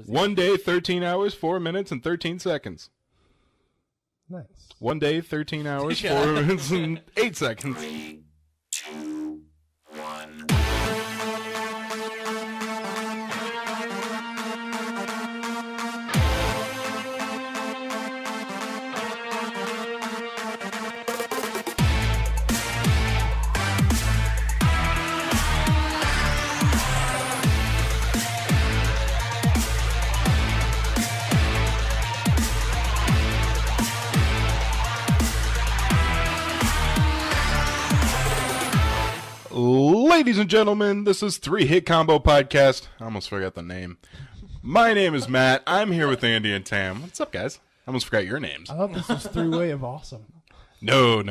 1 day, 13 hours, 4 minutes, and 13 seconds. Nice. 1 day, 13 hours, 4 minutes, and 8 seconds. 3, 2, 1. Ladies and gentlemen, this is Three Hit Combo Podcast. I almost forgot the name. My name is Matt. I'm here with Andy and Tam. What's up, guys? I almost forgot your names. I thought this was three-way of awesome. No.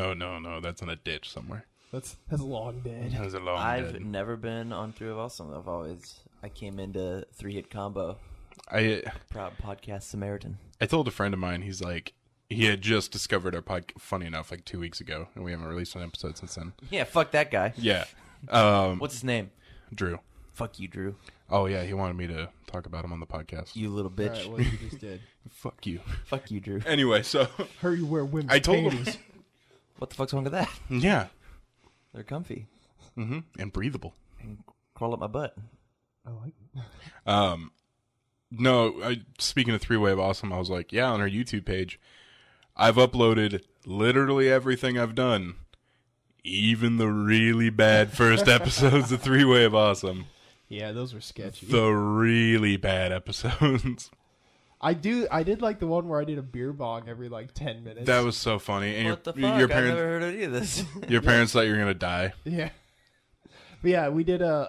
That's in a ditch somewhere. That's long dead. That was a long I've dead. never been on Three of Awesome. I came into Three Hit Combo. I Proud podcast Samaritan. told a friend of mine, he's like, he had just discovered our podcast, funny enough, like 2 weeks ago, and we haven't released an episode since then. Yeah, fuck that guy. Yeah. What's his name? Drew. Fuck you, Drew. Oh, yeah, he wanted me to talk about him on the podcast. You little bitch. Alright, what you just did. Fuck you. Fuck you, Drew. Anyway, so, Her you wear women's I told him. panties. What the fuck's wrong with that? Yeah. They're comfy. And breathable. And crawl up my butt. I like it. No, speaking of Three-Way of Awesome, I was like, yeah, on our YouTube page, I've uploaded literally everything I've done. Even the really bad first episodes of Three-Way of Awesome. Yeah, those were sketchy. The really bad episodes. I did like the one where I did a beer bong every like 10 minutes. That was so funny. And What the fuck? your I've parents, never heard of any of this. your parents thought you were gonna die. Yeah. But yeah, we did an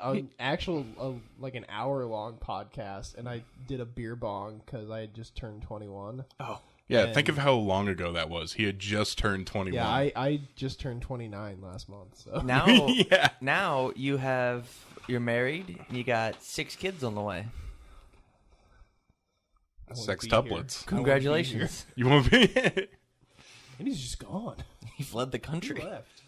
like an hour-long podcast, and I did a beer bong because I had just turned 21. Oh. Yeah, And- think of how long ago that was. He had just turned 21. Yeah, I just turned 29 last month. So Now, Yeah. now you're married and you got 6 kids on the way. I won't be here. Sextuplets. Congratulations. You won't be. And he's just gone. He fled the He country. left.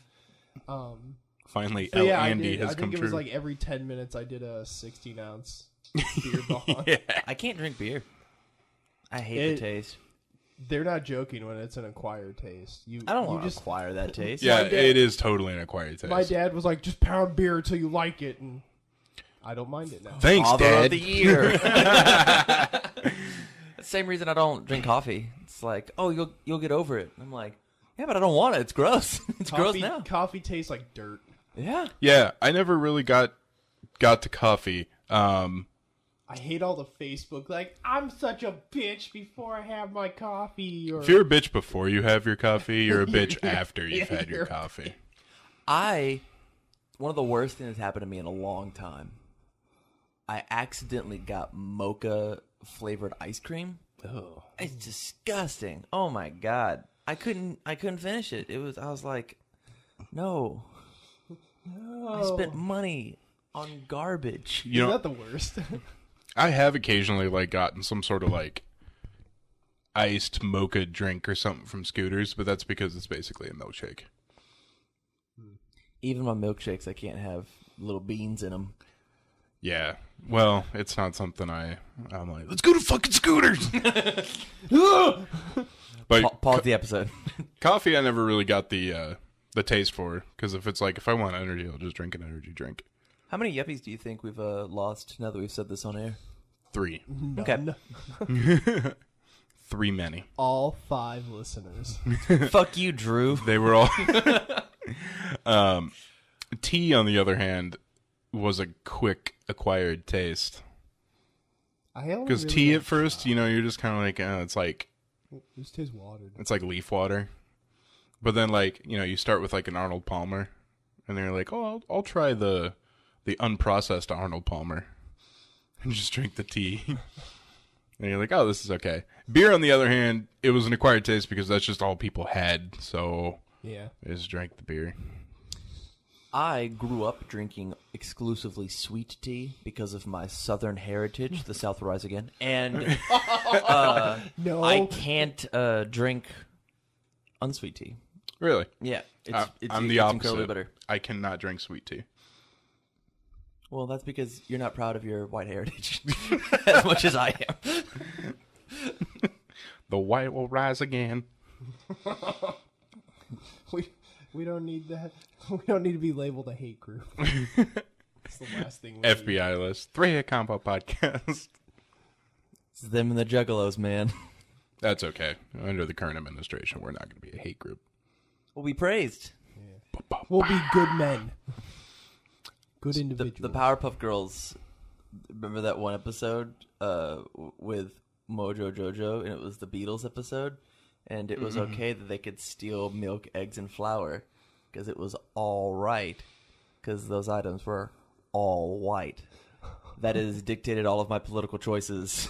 Finally, So El yeah, Andy has I come think it true. was like every 10 minutes I did a 16-ounce beer bong. Yeah. I can't drink beer. I hate It- the taste. They're not joking when it's an acquired taste. I don't you want to just. acquire that taste. Yeah, dad- it is totally an acquired taste. My dad was like, just pound beer until you like it, and I don't mind it now. Thanks, Father Dad. of the year. Same reason I don't drink coffee. It's like, oh, you'll get over it. I'm like, yeah, but I don't want it. It's gross. It's gross now. Coffee tastes like dirt. Yeah. Yeah, I never really got to coffee. I hate all the Facebook like, I'm such a bitch before I have my coffee. Or If you're a bitch before you have your coffee, you're a bitch after you've had your you're- coffee. One of the worst things that's happened to me in a long time. I accidentally got mocha flavored ice cream. oh, It's disgusting. Oh my god. I couldn't finish it. I was like, no. I spent money on garbage. You know, is that the worst? I have occasionally like gotten some sort of like iced mocha drink or something from Scooters, but that's because it's basically a milkshake. Even my milkshakes, I can't have little beans in them. Yeah. Well, it's not something I'm like, let's go to fucking Scooters. But Pause the episode. coffee, I never really got the taste for, because if I want energy, I'll just drink an energy drink. How many yuppies do you think we've lost now that we've said this on air? 3. Okay. None. 3 many. All 5 listeners. Fuck you, Drew. They were all. Tea, on the other hand, was a quick acquired taste. Because tea at first, you're just kind of like, it's like This tastes watered. it's like leaf water. But then, like, you start with like an Arnold Palmer, and then you're like, oh, I'll try the unprocessed Arnold Palmer, and just drink the tea. And you're like, oh, this is okay. Beer, on the other hand, it was an acquired taste because that's just all people had, so Yeah. I just drank the beer. I grew up drinking exclusively sweet tea because of my southern heritage. The South will rise again. And No. I can't drink unsweet tea. Really? Yeah. I'm the it's opposite. incredibly bitter. I cannot drink sweet tea. Well, that's because you're not proud of your white heritage as much as I am. The white will rise again. We don't need that. We don't need to be labeled a hate group. It's the last thing we need. FBI list. 3 Combo Podcast. It's them and the Juggalos, man. That's okay. Under the current administration, we're not going to be a hate group. We'll be praised. We'll be good men. Good individuals. The Powerpuff Girls, remember that one episode with Mojo Jojo, and it was the Beatles episode? And it was okay that they could steal milk, eggs, and flour, because it was all right, because those items were all white. That has dictated all of my political choices.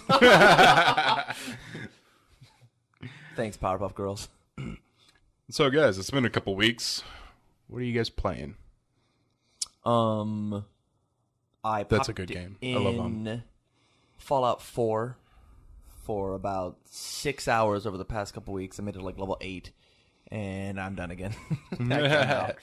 Thanks, Powerpuff Girls. So, guys, it's been a couple weeks. What are you guys playing? I That's a popped good game. I in love them. Fallout 4 for about 6 hours over the past couple weeks. I made it like level 8, and I'm done again. I came out.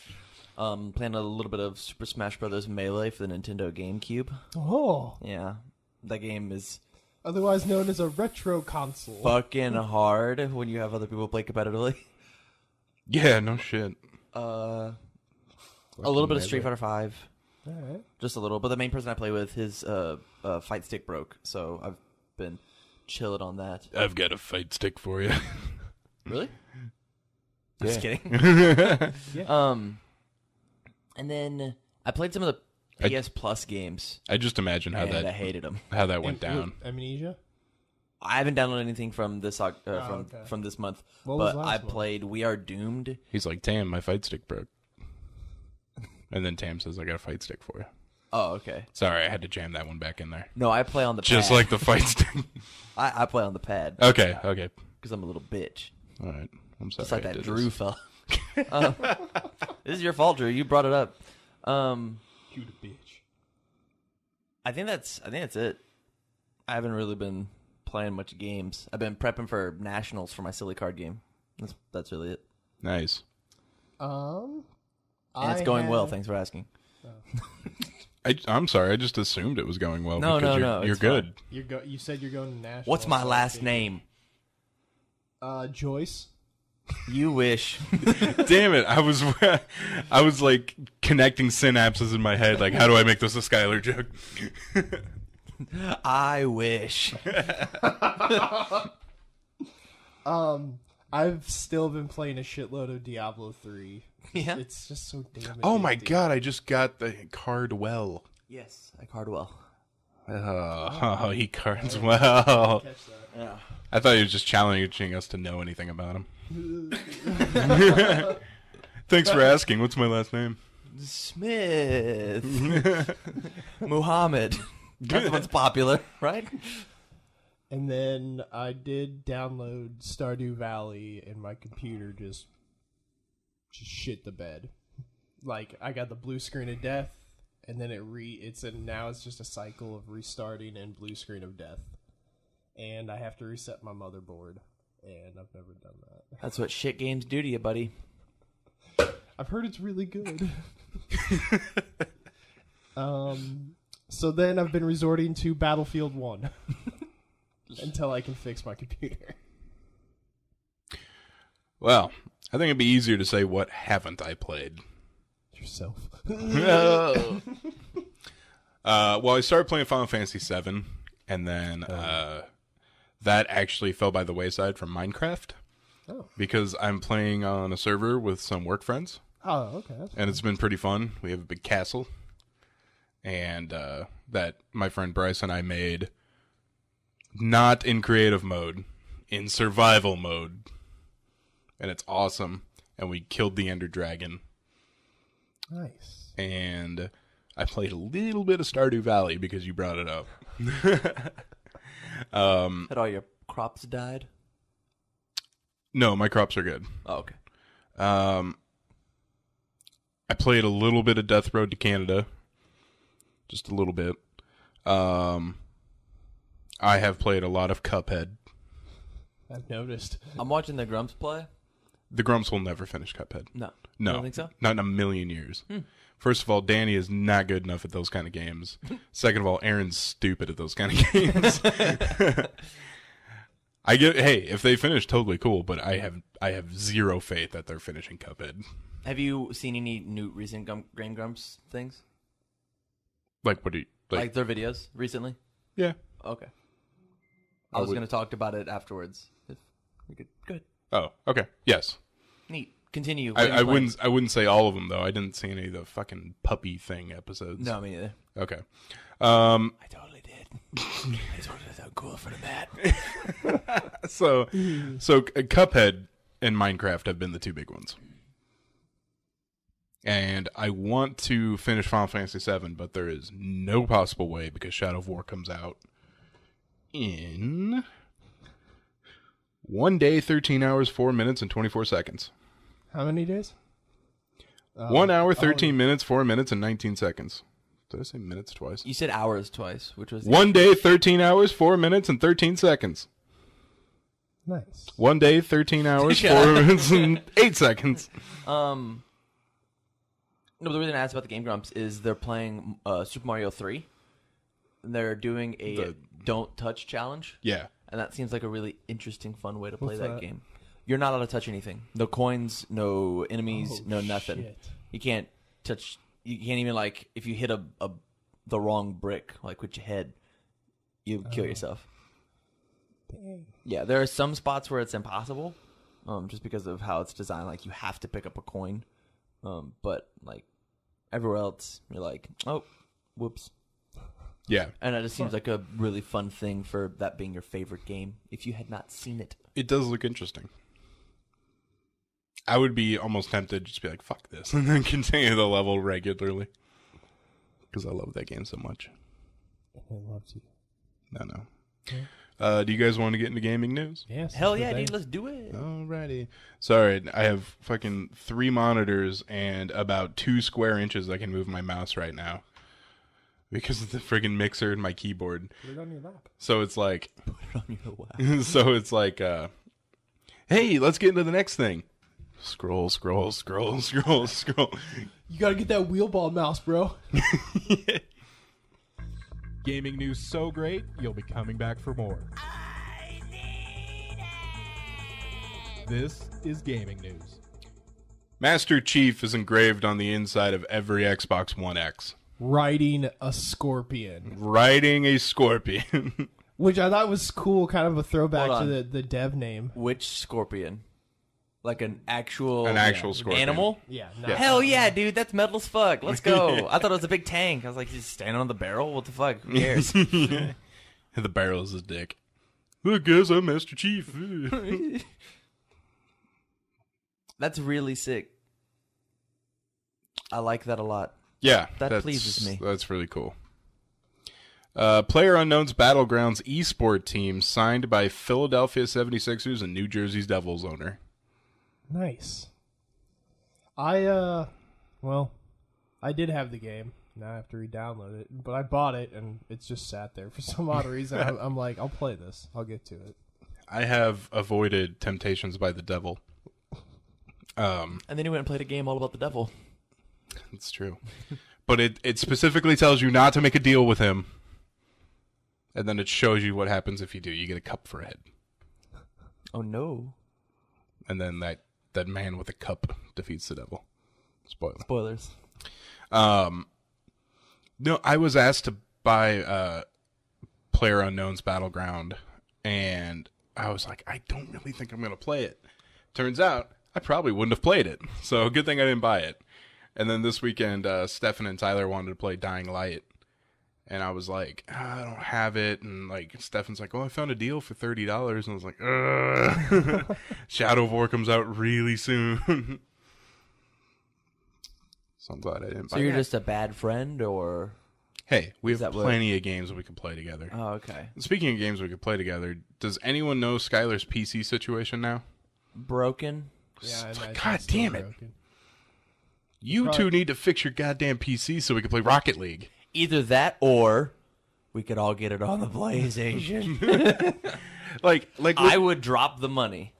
Playing a little bit of Super Smash Bros. Melee for the Nintendo GameCube. Oh, Yeah, that game is otherwise known as a retro console. fucking hard when you have other people play competitively. Yeah, no shit. A little bit of Street Fighter 5. All right. Just a little, but the main person I play with, his fight stick broke, so I've been chilling on that. I've got a fight stick for you. Really? Just kidding. Yeah. And then I played some of the PS Plus games, I just imagine how and I that hated them. went down. Amnesia? I haven't downloaded anything from this okay. from this month, What was but last I month? played We Are Doomed. He's like, Tam, my fight stick broke. And then Tam says, I got a fight stick for you. Oh, okay. Sorry, I had to jam that one back in there. No, I play on the Just pad. like the fight stick. I play on the pad Okay. because I'm a little bitch. All right. I'm sorry. Just like I that did Drew this. fella. This is your fault, Drew. You brought it up. You the bitch. I think that's it. I haven't really been playing much games. I've been prepping for nationals for my silly card game. That's really it. Nice. And it's going well. Thanks for asking. I'm sorry. I just assumed it was going well. No, because no, you're it's good. You said you're going to national. What's my so I last think- name? Joyce. You wish. Damn it! I was like connecting synapses in my head. Like, how do I make this a Skylar joke? I wish. I've still been playing a shitload of Diablo 3. Yeah. It's just so damn Oh my addicting. god! I just got the card well. Yes, I card well. Oh, he cards well. Catch that. Yeah. I thought he was just challenging us to know anything about him. Thanks for asking. What's my last name? Smith. Muhammad. That's what's popular, right? And then I did download Stardew Valley, and my computer just shit the bed. Like, I got the blue screen of death, and then now it's just a cycle of restarting and blue screen of death. And I have to reset my motherboard, and I've never done that. That's what shit games do to you, buddy. I've heard it's really good. So then I've been resorting to Battlefield 1 until I can fix my computer. Well, I think it'd be easier to say what haven't I played. Yourself. Well, I started playing Final Fantasy VII, and then that actually fell by the wayside from Minecraft. Oh. Because I'm playing on a server with some work friends, Oh, okay. That's and it's been pretty fun. We have a big castle, and that my friend Bryce and I made not in creative mode, in survival mode. And it's awesome. And we killed the Ender Dragon. nice. And I played a little bit of Stardew Valley because you brought it up. Had all your crops died? No, my crops are good. Oh, okay. I played a little bit of Death Road to Canada. Just a little bit. I have played a lot of Cuphead. I've noticed. I'm watching the Grumps play, The Grumps will never finish Cuphead. No. No. You don't think so? Not in a million years. First of all, Danny is not good enough at those kind of games. Second of all, Aaron's stupid at those kind of games. Hey, if they finish, totally cool, but I have zero faith that they're finishing Cuphead. Have you seen any new recent Game Grumps things? Like, what do you... Like their videos recently? Yeah. Okay. I was going to talk about it afterwards. If we could. Good. Oh, okay. Yes. Neat. Continue. What are you I playing? wouldn't say all of them, though. I didn't see any of the fucking puppy thing episodes. No, me neither. Okay. I totally did. I just wanted to sound cool for the mat. So Cuphead and Minecraft have been the two big ones. And I want to finish Final Fantasy VII, but there is no possible way because Shadow of War comes out in 1 day, 13 hours, 4 minutes, and 24 seconds. How many days? 1 hour, 13 minutes, 4 minutes, and 19 seconds. Did I say minutes twice? You said hours twice, which was 1 day, 13 hours, 4 minutes, and 13 seconds. Nice. 1 day, 13 hours, 4 minutes, and 8 seconds. No, the reason I asked about the Game Grumps is they're playing Super Mario 3. And they're doing a Don't Touch challenge. Yeah. And that seems like a really interesting, fun way to play What's that that? game. You're not allowed to touch anything. No coins, no enemies, no nothing. Shit. You can't touch. You can't even, like, if you hit the wrong brick, like with your head, you kill yourself. Dang. Yeah, there are some spots where it's impossible, just because of how it's designed. Like, you have to pick up a coin. But, like, everywhere else, you're like, oh, whoops. Yeah. And it just seems like a really fun thing for that being your favorite game, if you had not seen it. It does look interesting. I would be almost tempted to just be like, fuck this, and then continue the level regularly. Because I love that game so much. It loves you. No. Do you guys want to get into gaming news? Yes. Hell yeah, dude, let's do it. Alrighty. Sorry, I have fucking 3 monitors and about 2 square inches I can move my mouse right now. Because of the friggin' mixer and my keyboard. Put it on your lap. So it's like... Put it on your lap. so it's like, hey, let's get into the next thing. Scroll. You gotta get that wheel ball mouse, bro. Gaming news so great, you'll be coming back for more. This is gaming news. Master Chief is engraved on the inside of every Xbox One X. Riding a scorpion. Riding a scorpion. Which I thought was cool, kind of a throwback Hold to on. the dev name. Which scorpion? Like an actual... Scorpion. Animal? Yeah. Yeah. Hell yeah, dude, that's metal as fuck. Let's go. I thought it was a big tank. I was like, he's standing on the barrel? What the fuck? Who cares? The barrel is his dick. Look, guys, I'm Master Chief. That's really sick. I like that a lot. Yeah. That pleases me. That's really cool. PlayerUnknown's Battlegrounds esport team signed by Philadelphia 76ers and New Jersey's Devils owner. Nice. I did have the game. Now I have to re-download it. But I bought it, and it's just sat there for some odd reason. I'm like, I'll play this. I'll get to it. I have avoided temptations by the devil. And then he went and played a game all about the devil. It's true. But it specifically tells you not to make a deal with him. And then it shows you what happens if you do. You get a cup for a head. Oh, no. And then that man with a cup defeats the devil. Spoiler. Spoilers. No, I was asked to buy PlayerUnknown's Battleground, and I was like, I don't really think I'm going to play it. Turns out, I probably wouldn't have played it. So good thing I didn't buy it. And then this weekend, Stefan and Tyler wanted to play Dying Light. And I was like, I don't have it. And like Stefan's like, oh, I found a deal for $30. And I was like, ugh. Shadow of War comes out really soon. So I'm glad I didn't buy So you're it. just a bad friend, or... Hey, we have that what- plenty of games we can play together. Oh, okay. Speaking of games we could play together, does anyone know Skylar's PC situation now? Broken? Yeah, I imagine God it's still damn it. broken. You Probably- two need to fix your goddamn PC so we can play Rocket League. Either that, or we could all get it on the PlayStation. Like I would drop the money.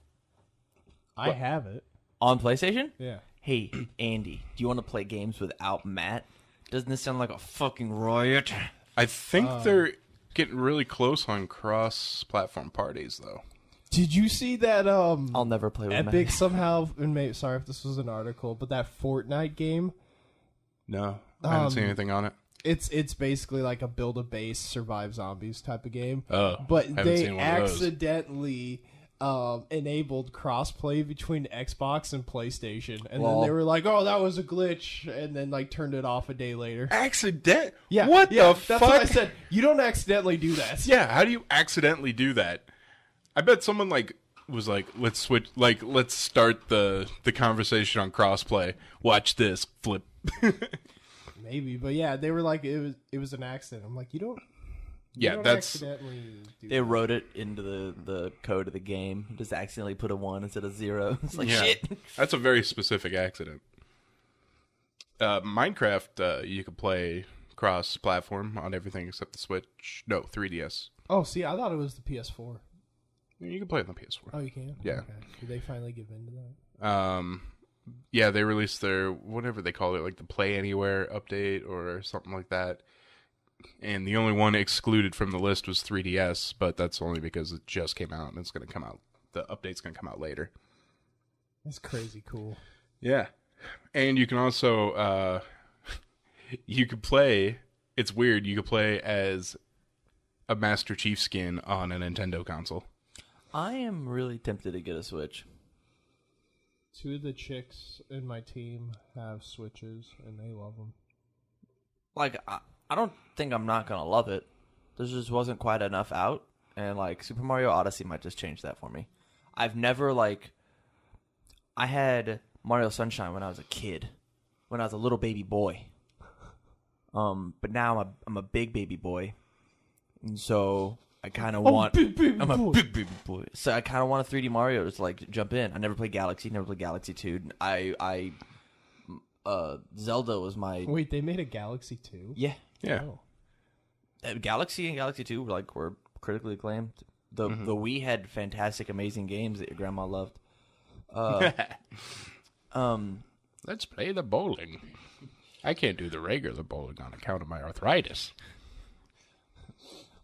I have it. On PlayStation? Yeah. Hey, Andy, do you want to play games without Matt? Doesn't this sound like a fucking riot? I think they're getting really close on cross-platform parties, though. Did you see that? I'll never play with Epic Matt. somehow. And sorry if this was an article, but that Fortnite game. No, I haven't seen anything on it. It's basically like a build a base, survive zombies type of game. Oh, But haven't they seen one of those. accidentally enabled crossplay between Xbox and PlayStation, and Well- then they were like, "Oh, that was a glitch," and then like turned it off a day later. Accident? Yeah, What yeah, the that's fuck? what I said. You don't accidentally do that. Yeah, how do you accidentally do that? I bet someone was like, let's switch, let's start the conversation on crossplay. Watch this flip. Maybe, but yeah, they were like, it was an accident. I'm like, you don't that's accidentally do They that. wrote it into the code of the game. Just accidentally put a 1 instead of 0. It's like, yeah, shit. that's a very specific accident. Minecraft, you could play cross-platform on everything except the Switch. No, 3DS. Oh, see, I thought it was the PS4. You can play it on the PS4. Oh, you can? Yeah. Okay. Did they finally give in to that? Yeah, they released their whatever they call it, like the Play Anywhere update or something like that. And the only one excluded from the list was 3DS, but that's only because it just came out and it's going to come out. The update's going to come out later. That's crazy cool. Yeah, and you can also you could play. It's weird. You could play as a Master Chief skin on a Nintendo console. I am really tempted to get a Switch. 2 of the chicks in my team have Switches, and they love them. Like, I don't think I'm not going to love it. There just wasn't quite enough out. And, like, Super Mario Odyssey might just change that for me. I've never, like... I had Mario Sunshine when I was a kid. When I was a little baby boy. But now I'm a big baby boy. And so I kind of want... I'm a big baby boy. So I kind of want a 3D Mario just to, like, jump in. I never played Galaxy. Never played Galaxy 2. Zelda was my... Wait, they made a Galaxy 2? Yeah. Yeah, Oh. Galaxy and Galaxy 2 were critically acclaimed. The Wii had fantastic, amazing games that your grandma loved. let's play the bowling. I can't do the regular bowling on account of my arthritis.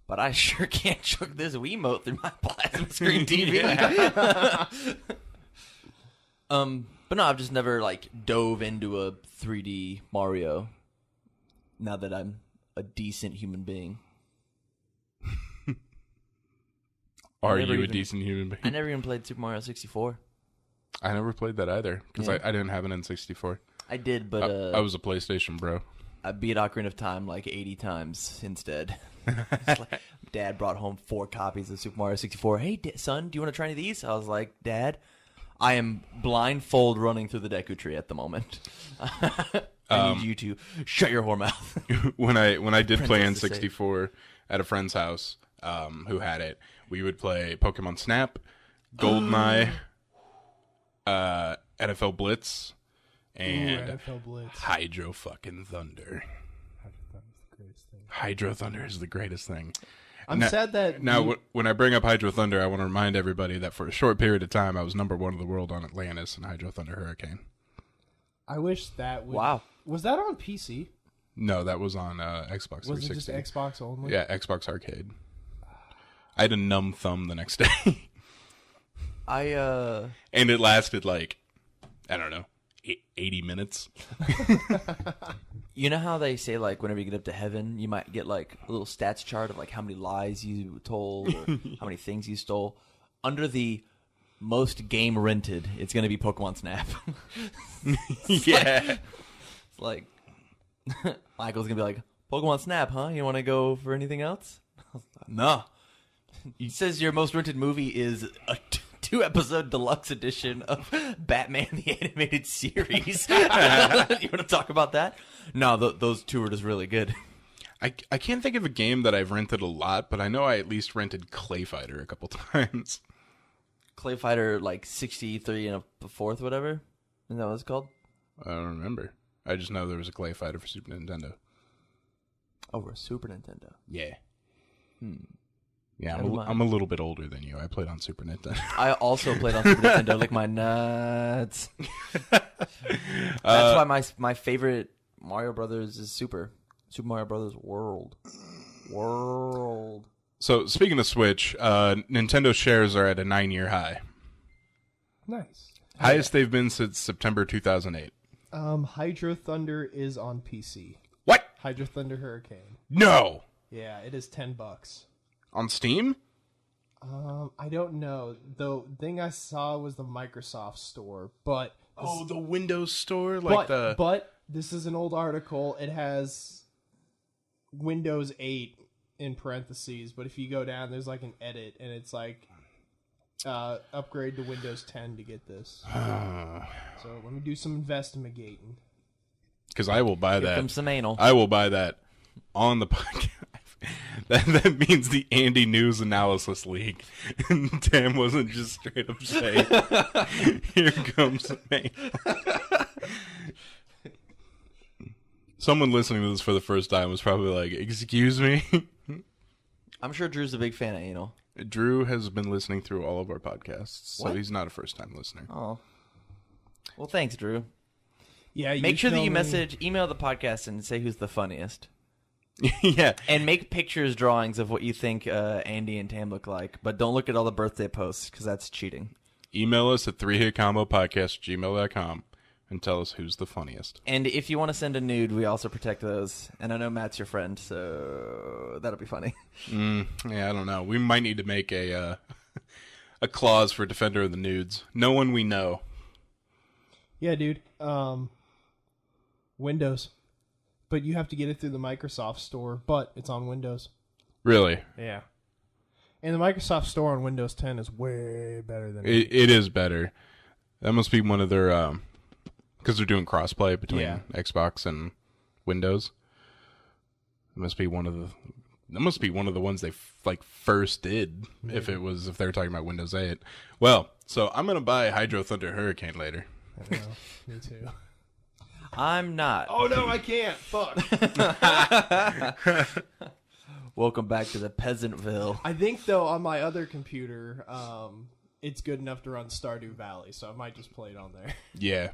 But I sure can't chuck this Wiimote through my plasma screen TV. But no, I've just never like dove into a 3D Mario. Now that I'm a decent human being, Are never you a even- decent human being? I never even played Super Mario 64. I never played that either because Yeah. I didn't have an N64. I did, but I was a PlayStation bro. I beat Ocarina of Time like 80 times instead. It's like, Dad brought home 4 copies of Super Mario 64. Hey, son, do you want to try any of these? I was like, Dad, I am blindfold running through the Deku Tree at the moment. I need you to shut your whore mouth. when I did play Princess is N64 at a friend's house, who had it, we would play Pokemon Snap, GoldenEye, NFL Blitz, and NFL Blitz. Hydro fucking Thunder. That was the greatest thing. Hydro Thunder is the greatest thing. I'm Now- sad that Now, you- when I bring up Hydro Thunder, I want to remind everybody that for a short period of time, I was #1 in the world on Atlantis and Hydro Thunder Hurricane. I wish that would. Wow. Was that on PC? No, that was on Xbox 360. Was it just Xbox only? Yeah, Xbox Arcade. I had a numb thumb the next day. I And it lasted like, I don't know, 80 minutes. You know how they say like whenever you get up to heaven, you might get like a little stats chart of like how many lies you told or how many things you stole. Under the most game rented, it's going to be Pokemon Snap. Yeah. It's like Michael's going to be like, Pokemon Snap, huh? You want to go for anything else? No. He says your most rented movie is a 2-episode deluxe edition of Batman the Animated Series. You want to talk about that? No, those 2 are just really good. I can't think of a game that I've rented a lot, but I know I at least rented Clay Fighter a couple times. Clay Fighter like 63 and a fourth, whatever. Isn't that what it's called? I don't remember. I just know there was a Clay Fighter for Super Nintendo. Over Super Nintendo. Yeah. Yeah, Never mind. I'm a little bit older than you. I played on Super Nintendo. I also played on Super Nintendo, like my nuts. That's why my favorite Mario Brothers is Super Mario Brothers World. So, speaking of Switch, Nintendo shares are at a 9-year high. Nice. Highest they've been since September 2008. Hydro Thunder is on PC. What? Hydro Thunder Hurricane. No! Yeah, it is $10. On Steam? I don't know. The thing I saw was the Microsoft store, but Oh, the Windows Store? but this is an old article. It has Windows 8 in parentheses, but if you go down, there's like an edit, and it's like upgrade to Windows 10 to get this. So let me do some investigating. Because I will buy Give that. them some anal. I will buy that on the podcast. That means the Andy News Analysis League. And Tam wasn't just straight up saying, here comes me. Someone listening to this for the first time was probably like, excuse me? I'm sure Drew's a big fan of anal. Drew has been listening through all of our podcasts, so What? he's not a first-time listener. Oh. Well, thanks, Drew. Yeah, Make sure that tell you me- email the podcast and say who's the funniest. Yeah. And make pictures, drawings of what you think Andy and Tam look like. But don't look at all the birthday posts, because that's cheating. Email us at 3hitcombopodcast@gmail.com and tell us who's the funniest. And if you want to send a nude, we also protect those. And I know Matt's your friend, so that'll be funny. Yeah, I don't know. We might need to make a a clause for Defender of the Nudes. No one we know. Yeah, dude. Windows. But you have to get it through the Microsoft store, but it's on Windows. Really. Yeah. And the Microsoft store on Windows 10 is way better than It is better. That must be one of their... because they're doing crossplay between Yeah. Xbox and Windows. It must be one of the... That must be one of the ones they first did. If they were talking about Windows 8. Well, so I'm gonna buy Hydro Thunder Hurricane later. I know. Me too. I'm not. Oh, no, I can't. Fuck. Welcome back to the Peasantville. I think, though, on my other computer, it's good enough to run Stardew Valley, so I might just play it on there. Yeah.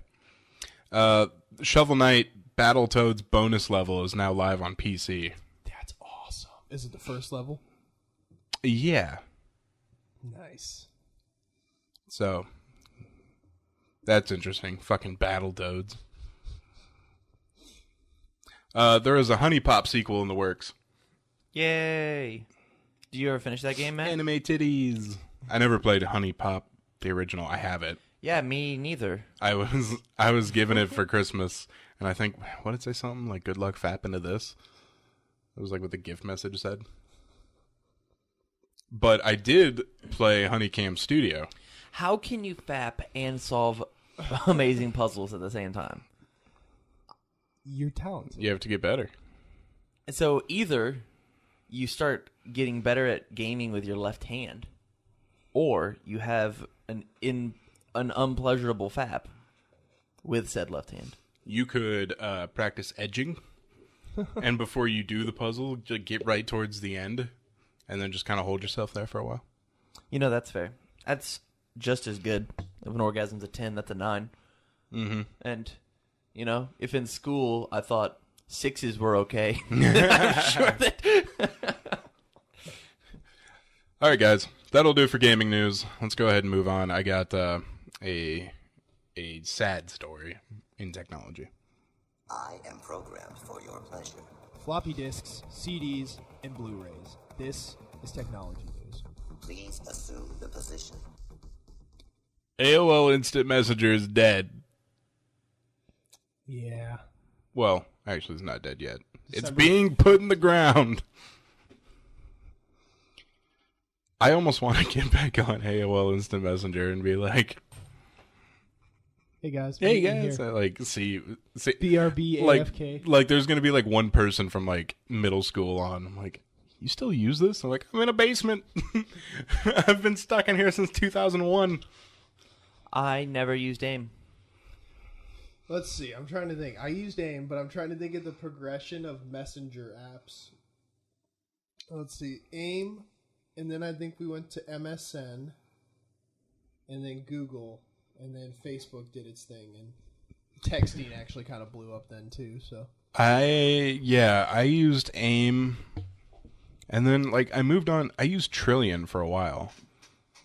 Shovel Knight Battletoads bonus level is now live on PC. That's awesome. Is it the first level? Yeah. Nice. So that's interesting. Fucking Battletoads. There is a Honey Pop sequel in the works. Yay. Did you ever finish that game, Matt? Anime titties. I never played Honey Pop, the original. I have it. Yeah, me neither. I was given it for Christmas, and I think, what did it say, something like "Good luck fapping to this"? It was like what the gift message said. But I did play Honeycam Studio. How can you fap and solve amazing puzzles at the same time? You're talented. You have to get better. So either you start getting better at gaming with your left hand, or you have an unpleasurable fap with said left hand. You could practice edging, and before you do the puzzle, just get right towards the end, and then just kind of hold yourself there for a while. You know, that's fair. That's just as good. If an orgasm's a 10, that's a 9. Mm-hmm. And, you know, if in school I thought 6s were okay, I'm sure that... All right, guys, that'll do for gaming news. Let's go ahead and move on. I got a sad story in technology. I am programmed for your pleasure. Floppy disks, CDs, and Blu-rays. This is technology news. Please assume the position. AOL Instant Messenger is dead. Yeah. Well, actually, it's not dead yet. It's December- being put in the ground. I almost want to get back on AOL Instant Messenger and be like, Hey guys. "Hey meet me guys," here. I like see BRB like AFK. like there's gonna be like one person from like middle school on. I'm like, "You still use this?" I'm like, "I'm in a basement. I've been stuck in here since 2001." I never used AIM. Let's see. I'm trying to think. I used AIM, but I'm trying to think of the progression of messenger apps. Let's see. AIM, and then I think we went to MSN, and then Google, and then Facebook did its thing, and texting actually kind of blew up then too. So I used AIM, and then like I moved on. I used Trillion for a while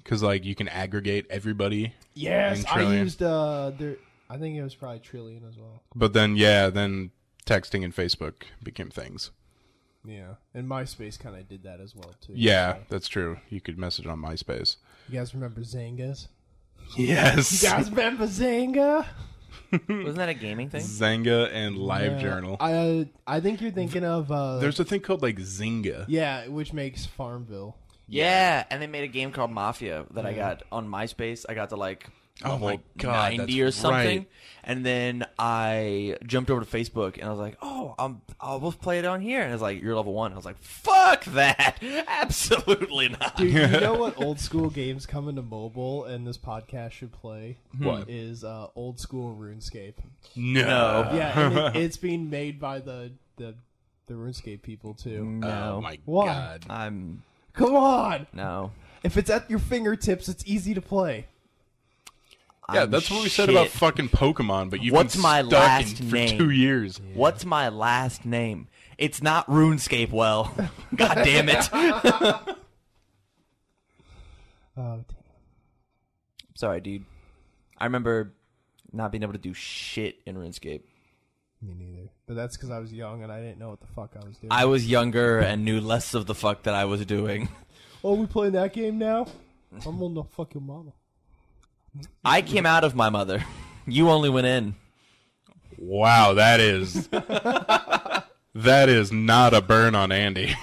because like you can aggregate everybody. yes, in I Trillion. used I think it was probably Trillion as well. But then then texting and Facebook became things. Yeah, and MySpace kind of did that as well too. Yeah, So. that's true. You could message on MySpace. You guys remember Zangas? Yes. You guys remember Zanga? Wasn't that a gaming thing? Zanga and LiveJournal. I think you're thinking of There's a thing called like Zynga. yeah, which makes Farmville. Yeah, and they made a game called Mafia that I got on MySpace. I got to like Oh my level God, 90 or that's something, right. and then I jumped over to Facebook and I was like, "Oh, I'll play it on here." And it's like, "You're level 1." I was like, "Fuck that! Absolutely not." Dude, you know what old school games coming to mobile and this podcast should play? What? Is old school RuneScape. No. Yeah, and it's being made by the RuneScape people too. No. Oh my Why? God. I'm Come on! no. If it's at your fingertips, it's easy to play. Yeah, I'm that's what we said about shit. fucking Pokemon, but you've What's been my stuck last for name? 2 years. What's my last name? It's not RuneScape. Well, God damn it. Oh, Sorry, dude. I remember not being able to do shit in RuneScape. me neither. But that's because I was young and I didn't know what the fuck I was doing. I was younger and knew less of the fuck that I was doing. Oh, we playing that game now? I'm on the fucking mama. I came out of my mother. You only went in. Wow, that is not a burn on Andy.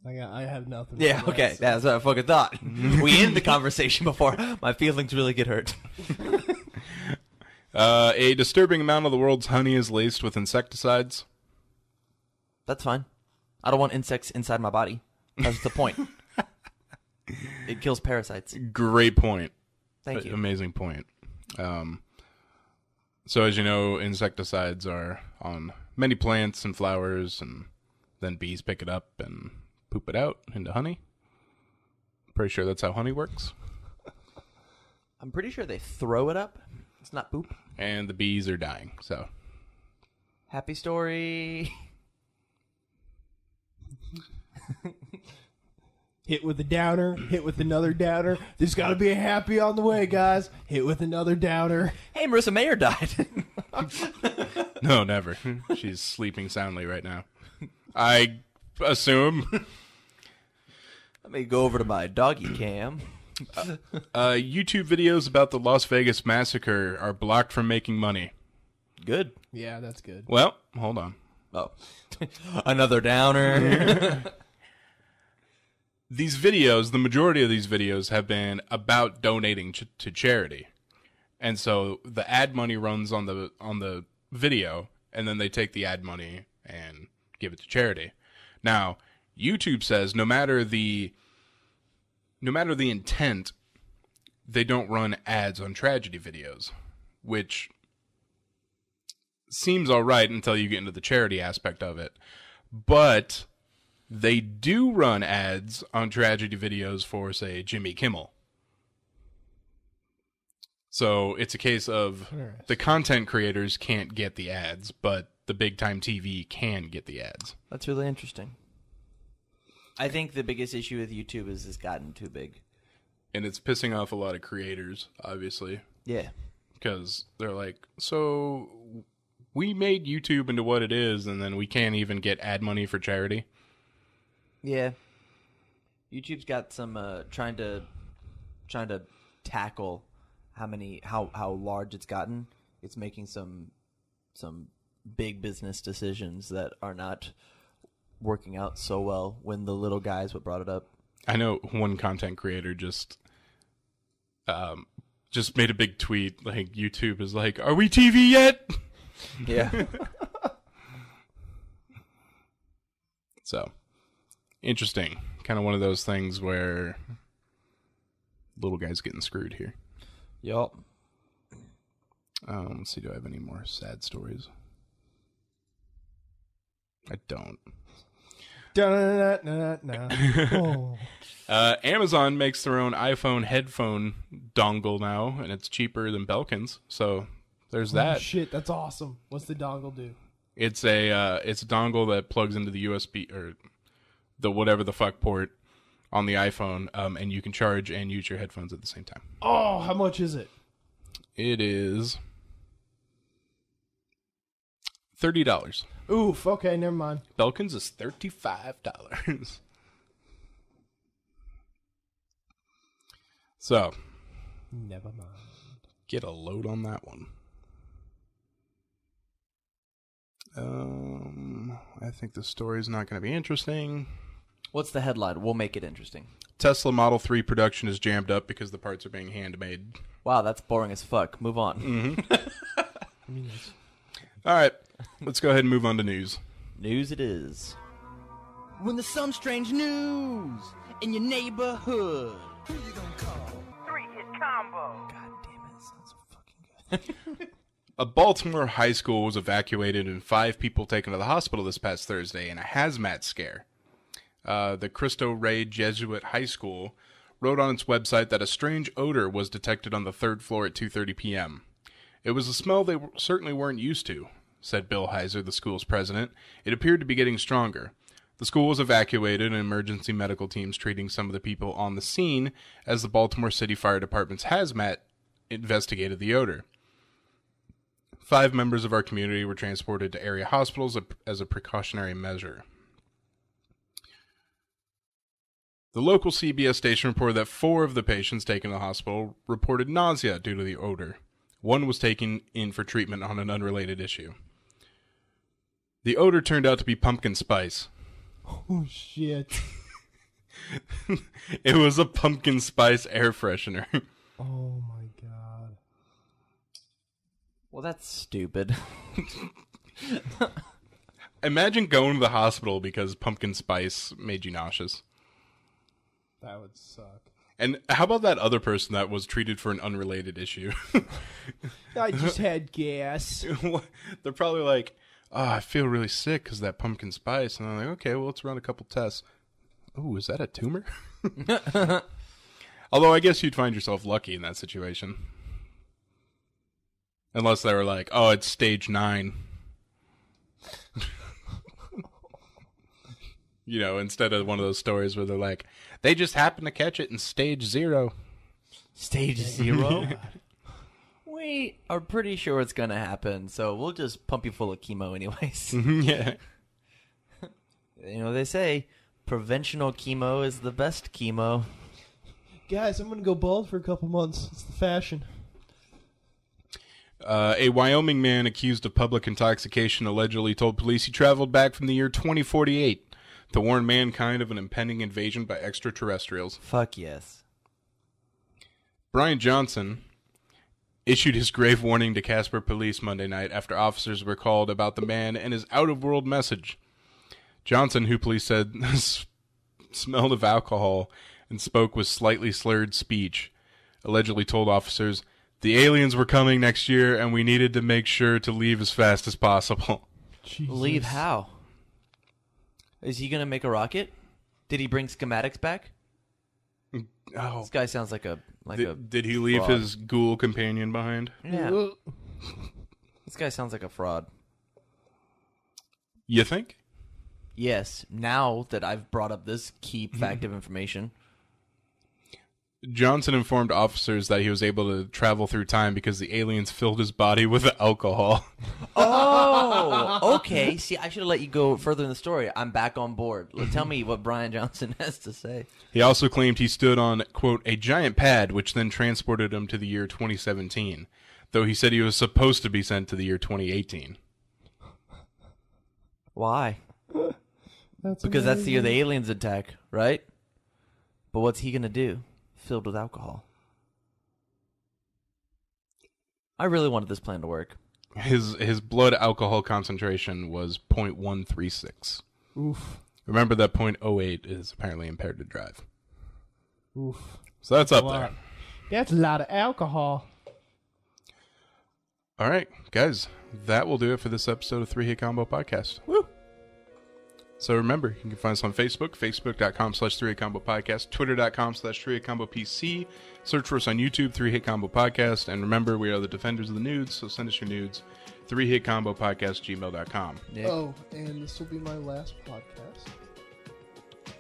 I have nothing. Yeah, for that, okay. so- That's what I fucking thought. We end the conversation before my feelings really get hurt. A disturbing amount of the world's honey is laced with insecticides. That's fine. I don't want insects inside my body. That's the point. It kills parasites. Great point. Thank you. Amazing point. So as you know, insecticides are on many plants and flowers, and then bees pick it up and poop it out into honey. Pretty sure that's how honey works. I'm pretty sure they throw it up. It's not poop. And the bees are dying, so... Happy story. Hit with a downer, hit with another downer. There's got to be a happy on the way, guys. Hit with another downer. Hey, Marissa Mayer died. No, never. She's sleeping soundly right now. I assume. Let me go over to my doggy cam. YouTube videos about the Las Vegas massacre are blocked from making money. Good. Yeah, that's good. Well, hold on. Oh. Another downer. These videos, the majority of these videos have been about donating to charity. And so the ad money runs on the video, and then they take the ad money and give it to charity. Now, YouTube says no matter the intent, they don't run ads on tragedy videos, which seems all right until you get into the charity aspect of it. But they do run ads on tragedy videos for, say, Jimmy Kimmel. So it's a case of the content creators can't get the ads, but the big time TV can get the ads. That's really interesting. I think the biggest issue with YouTube is it's gotten too big. And it's pissing off a lot of creators, obviously, Yeah. because they're like, so we made YouTube into what it is, and then we can't even get ad money for charity. Yeah. YouTube's got some trying to tackle how large it's gotten. It's making some big business decisions that are not working out so well when the little guys what brought it up. I know one content creator just made a big tweet like YouTube is like, "Are we TV yet?" Yeah. So, interesting. Kind of one of those things where little guy's getting screwed here. Yup. Let's see, do I have any more sad stories? I don't. Oh. Amazon makes their own iPhone headphone dongle now, and it's cheaper than Belkin's. So there's Oh, that. shit, that's awesome. What's the dongle do? It's a dongle that plugs into the USB or the whatever the fuck port on the iPhone, and you can charge and use your headphones at the same time. Oh, how much is it? It is $30. Oof, okay, never mind. Belkin's is $35. So, Never mind. get a load on that one. I think the story's not going to be interesting. What's the headline? We'll make it interesting. Tesla Model 3 production is jammed up because the parts are being handmade. Wow, that's boring as fuck. Move on. I mean, it's- All right, let's go ahead and move on to news. News it is. When there's some strange news in your neighborhood. Who you gonna call? Three-hit combo. God damn it, sounds so fucking good. A Baltimore high school was evacuated and 5 people taken to the hospital this past Thursday in a hazmat scare. The Cristo Rey Jesuit High School wrote on its website that a strange odor was detected on the 3rd floor at 2:30 p.m. It was a smell they certainly weren't used to, said Bill Heiser, the school's president. It appeared to be getting stronger. The school was evacuated and emergency medical teams treating some of the people on the scene as the Baltimore City Fire Department's hazmat investigated the odor. 5 members of our community were transported to area hospitals as a precautionary measure. The local CBS station reported that 4 of the patients taken to the hospital reported nausea due to the odor. 1 was taken in for treatment on an unrelated issue. The odor turned out to be pumpkin spice. oh, shit. It was a pumpkin spice air freshener. Oh, my God. Well, that's stupid. Imagine going to the hospital because pumpkin spice made you nauseous. That would suck. And how about that other person that was treated for an unrelated issue? I just had gas. They're probably like, oh, I feel really sick because of that pumpkin spice. And I'm like, okay, well, let's run a couple tests. Oh, is that a tumor? Although I guess you'd find yourself lucky in that situation. Unless they were like, oh, it's stage 9. You know, instead of one of those stories where they're like, they just happened to catch it in stage 0. Stage 0? We are pretty sure it's going to happen, so we'll just pump you full of chemo anyways. Yeah. You know, they say preventional chemo is the best chemo. Guys, I'm going to go bald for a couple months. It's the fashion. A Wyoming man accused of public intoxication allegedly told police he traveled back from the year 2048 to warn mankind of an impending invasion by extraterrestrials. Fuck yes. Brian Johnson issued his grave warning to Casper police Monday night after officers were called about the man and his out-of-world message. Johnson, who police said smelled of alcohol and spoke with slightly slurred speech, allegedly told officers, "The aliens were coming next year and we needed to make sure to leave as fast as possible." Jesus. Leave how? Is he going to make a rocket? Did he bring schematics back? Oh, This guy sounds like a did he leave fraud. his ghoul companion behind? Yeah. This guy sounds like a fraud. You think? Yes, now that I've brought up this key fact of information. Johnson informed officers that he was able to travel through time because the aliens filled his body with alcohol. Oh, okay. See, I should have let you go further in the story. I'm back on board. Tell me what Brian Johnson has to say. He also claimed he stood on, quote, a giant pad, which then transported him to the year 2017, though he said he was supposed to be sent to the year 2018. Why? That's Because that's the year the amazing. aliens attack, right? But what's he going to do? Filled with alcohol. I really wanted this plan to work. His blood alcohol concentration was 0.136. Oof. Remember that 0.08 is apparently impaired to drive. Oof. So that's up Wow. there. That's a lot of alcohol. All right, guys, that will do it for this episode of 3 Hit Combo Podcast. Woo! So remember, you can find us on Facebook, facebook.com/3Hit Combo Podcast, twitter.com/3 Hit Combo PC. Search for us on YouTube, 3 Hit Combo Podcast. And remember, we are the defenders of the nudes, so send us your nudes, 3Hit Combo Podcast, gmail.com. Nick? Oh, and this will be my last podcast.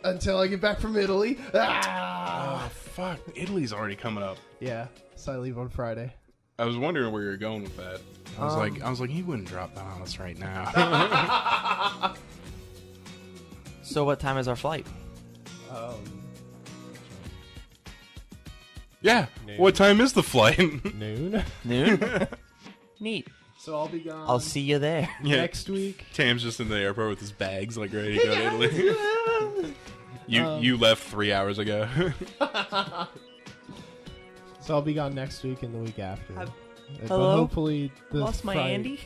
Until I get back from Italy. Ah! Oh, fuck. Italy's already coming up. Yeah, so I leave on Friday. I was wondering where you were going with that. I was like, he wouldn't drop that on us right now. So what time is our flight? Yeah. Noon. What time is the flight? Noon. Noon? Neat. So I'll be gone I'll see you there. Yeah. next week. Tam's just in the airport with his bags, like ready to go to Italy. You left 3 hours ago. So I'll be gone next week and the week after. But Hello? hopefully the Lost my Andy?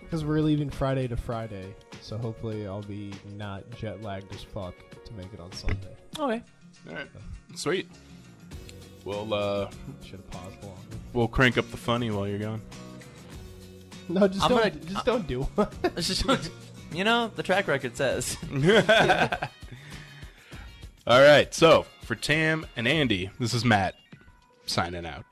Because we're leaving Friday to Friday, so hopefully I'll be not jet lagged as fuck to make it on Sunday. Okay. All right. Sweet. We'll Should have paused longer. we'll crank up the funny while you're gone. No, just I'm don't. gonna- Just don't do. It's just, you know, the track record says. All right. So for Tam and Andy, this is Matt signing out.